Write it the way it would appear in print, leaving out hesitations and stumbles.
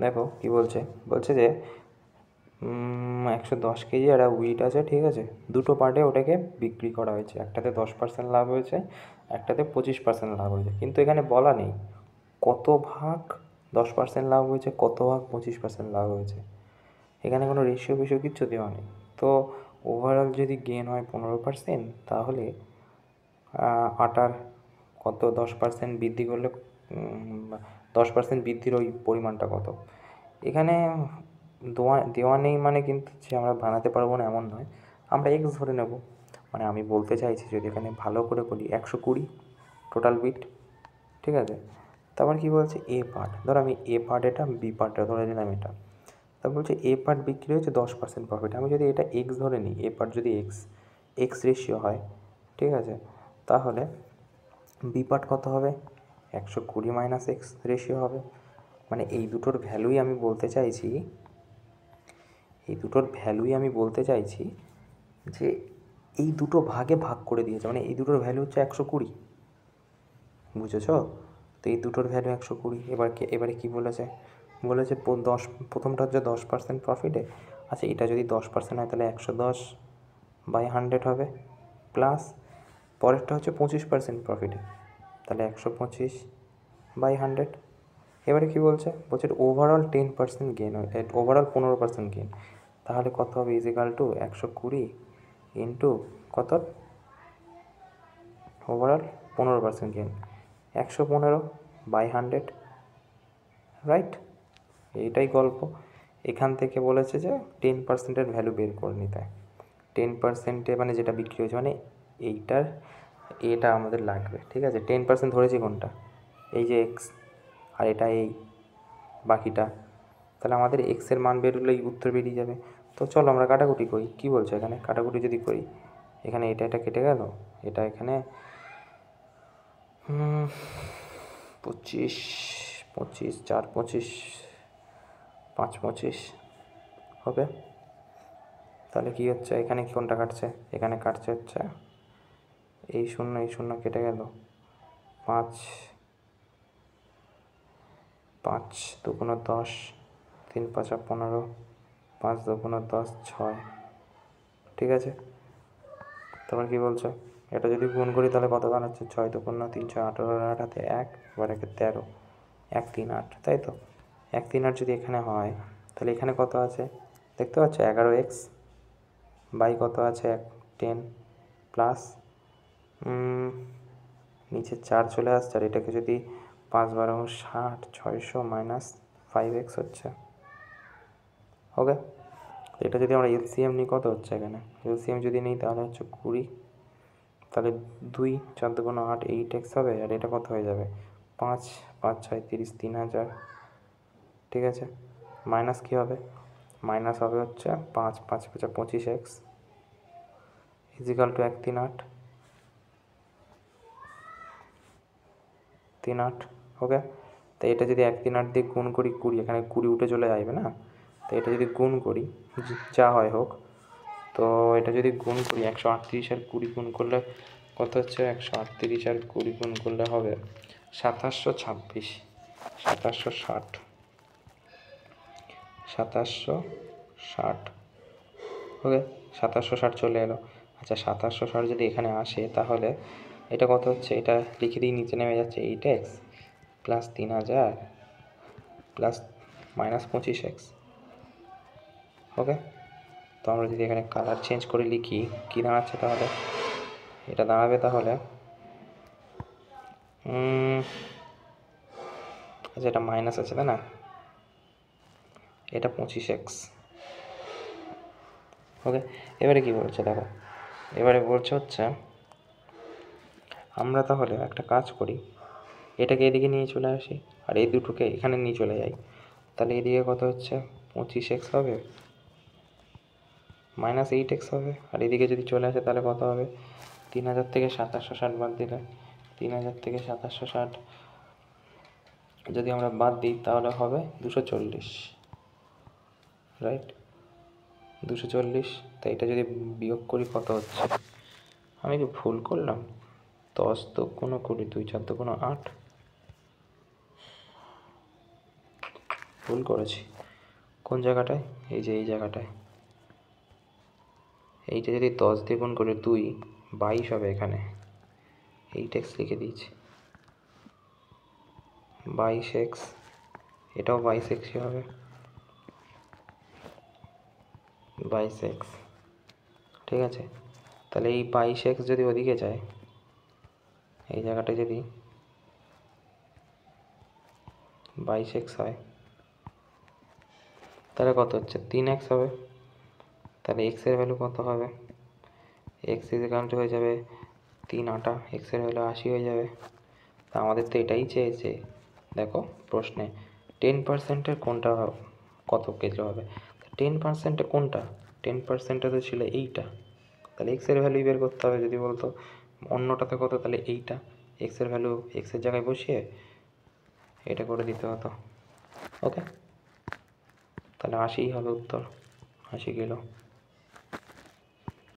দেখো কী বলছে, বলছে যে 110 কেজি একটা উইট আছে, ঠিক আছে, দুটো পার্টে ওটাকে বিক্রি করা হয়েছে, একটাতে 10% লাভ হয়েছে, একটাতে 25% লাভ হয়েছে, কিন্তু এখানে বলা নেই কত ভাগ 10% লাভ হয়েছে, কত ভাগ 25% লাভ হয়েছে। এখানে কোনো রেশিও ফেশিও কিচ্ছু দেওয়া নেই। তো ওভারঅল যদি গেন হয় 15%, তাহলে আটার কত 10% বৃদ্ধি করলে 10% বৃদ্ধির ওই পরিমাণটা কত। এখানে দেওয়া নেই মানে কিন্তু যে আমরা বানাতে পারবো না এমন নয়, আমরা এক্স ধরে নেব। মানে আমি বলতে চাইছি, যদি এখানে ভালো করে বলি 120 টোটাল বিট, ঠিক আছে। তারপর কী বলছে, এ পার্ট, ধর আমি এ পার্ট এটা, বি পার্টটা ধরে নিলাম এটা। তারপর বলছে এ পার্ট বিক্রি হয়েছে 10% প্রফিট। আমি যদি এটা এক্স ধরে নিই, এ পার্ট যদি এক্স রেশিও হয়, ঠিক আছে, তাহলে বি পার্ট কত হবে, 120 মাইনাস এক্স রেশিও হবে। মানে এই দুটোর ভ্যালুই আমি বলতে চাইছি, যে এই দুটো ভাগে ভাগ করে দিয়েছে, মানে এই দুটোর ভ্যালু হচ্ছে 120, বুঝেছ? তো এই দুটোর ভ্যালু 120। এবারে কী বলেছে, বলেছে প্রথমটা হচ্ছে 10% প্রফিটে। আচ্ছা, এটা যদি 10% হয় তাহলে 110/100 হবে, প্লাস পরেরটা হচ্ছে 25% প্রফিটে, তাহলে 125/100। এবারে কী বলছে, ওভারঅল 10% গেন হয়, ওভারঅল 15% গেন, তাহলে কত হবে, ইজিক্যাল টু 120 ইন্টু কত, ওভারঅল 15% গেন, 115/100, রাইট? এইটাই গল্প। এখান থেকে বলেছে যে 10%-এর ভ্যালু বের করে নিতে হয়। 10%-এ মানে যেটা বিক্রি হয়েছে, মানে এটা আমাদের লাগবে, ঠিক আছে। 10% ধরেছি কোনটা, এই যে এক্স, আর এটা এই বাকিটা, তাহলে আমাদের এক্সের মান বেরোলেই উত্তর বেরিয়ে যাবে। তো চলো আমরা কাটাকুটি করি, কী বলছো এখানে, কাটাকুটি যদি করি, এখানে এটা কেটে গেল, এটা এখানে 25, 25, 4 25, 5 25 হবে। তাহলে কী হচ্ছে, এখানে কোনটা কাটছে, এখানে কাটছে হচ্ছে এই শূন্য কেটে গেল, 5 5 2 10, 3 5 15, 5 2 10, 6, ঠিক আছে। তারপর কী বলছে, এটা যদি গুণ করি তাহলে কত দাঁড়াচ্ছে, 6 2 3 6 18, 8 1, এবার 13, 1 3 8, তাই তো। 1 3 8 যদি এখানে হয়, তাহলে এখানে কত আছে দেখতে পাচ্ছ, 11x বাই কত আছে 10, প্লাস নিচে 4 চলে আসছে, আর এটাকে যদি 5 12 60, 600 মাইনাস 5x হচ্ছে, ওকে। এটা যদি আমরা এলসিএম নিই কত হচ্ছে, এখানে এলসিএম যদি নিই তাহলে হচ্ছে 20, তাহলে 2 4 2 8, 8x হবে, আর এটা কত হয়ে যাবে, 5 5 6 30, 3000, ঠিক আছে। মাইনাস কী হবে, মাইনাস হবে হচ্ছে 5 5 5 25x ইজিক্যাল টু 1 3 8, 3 8, ওকে। তো এটা যদি 1 3 8 দিয়ে গুণ করি 20, এখানে 20 উঠে চলে আসবে না, তো এটা যদি গুণ করি, যা হয় হোক, তো এটা যদি গুণ করি 138 আর 20 গুণ করলে কত হচ্ছে, 138 আর 20 গুণ করলে হবে 2726, 2760, 2760, ওকে। 2760 চলে এলো। আচ্ছা, 2760 যদি এখানে আসে, তাহলে এটা কত হচ্ছে, এটা লিখে দিই, নিচে নেমে যাচ্ছে 8x plus 3000 plus minus 25x, ওকে। তো আমরা যদি এখানে কালার চেঞ্জ করে লিখি, কী দাঁড়াচ্ছে তাহলে, এটা দাঁড়াবে তাহলে আচ্ছা, এটা মাইনাস আছে তাই না, এটা 25x, ওকে। এবারে কী বলছে দেখো, এবারে বলছে হচ্ছে আমরা তাহলে একটা কাজ করি, এটাকে এদিকে নিয়ে চলে আসি, আর এই দুটোকে এখানে নিয়ে চলে যাই, তাহলে এদিকে কত হচ্ছে 25x হবে, মাইনাস 8x হবে, আর এদিকে যদি চলে আসে তাহলে কত হবে, 3000 থেকে 2760 বাদ দিলে, 3000 থেকে 2760 যদি আমরা বাদ দিই তাহলে হবে 240, রাইট, 240। তো এটা যদি বিয়োগ করি কত হচ্ছে, আমি কি ভুল করলাম, 10 2 20, 2 4 2 8, ভুল করেছি। কোন জায়গাটায়? এই যে এই জায়গাটায়। এইটা যদি 10 দিয়ে গুণ করে 2, 22 হবে এখানে। 8x লিখে দিয়েছি। 22x, এটাও 22xই হবে। 22x, ঠিক আছে। তাহলে এই 22x যদি ওদিকে যায়, এই জায়গাটা যদি 22x হয়, তাহলে কত হচ্ছে? 3x হবে। তাহলে x এর ভ্যালু কত হবে? x হয়ে যাবে 3 8, x এর ভ্যালু 80 হয়ে যাবে। তা আমাদের তো এটাই চেয়েছে। দেখো প্রশ্নে 10%-এর কোনটা কত কেজি হবে? 10%-এ কোনটা? 10%-এ তো ছিল এইটা। তাহলে x এর ভ্যালু বের করতে হবে। যদি বলতো অন্যটাতে কত, তাহলে এইটা x এর ভ্যালু x এর জায়গায় বসিয়ে এটা করে দিতে হতো। ওকে, তাহলে 80 হবে উত্তর, 80 কিলো।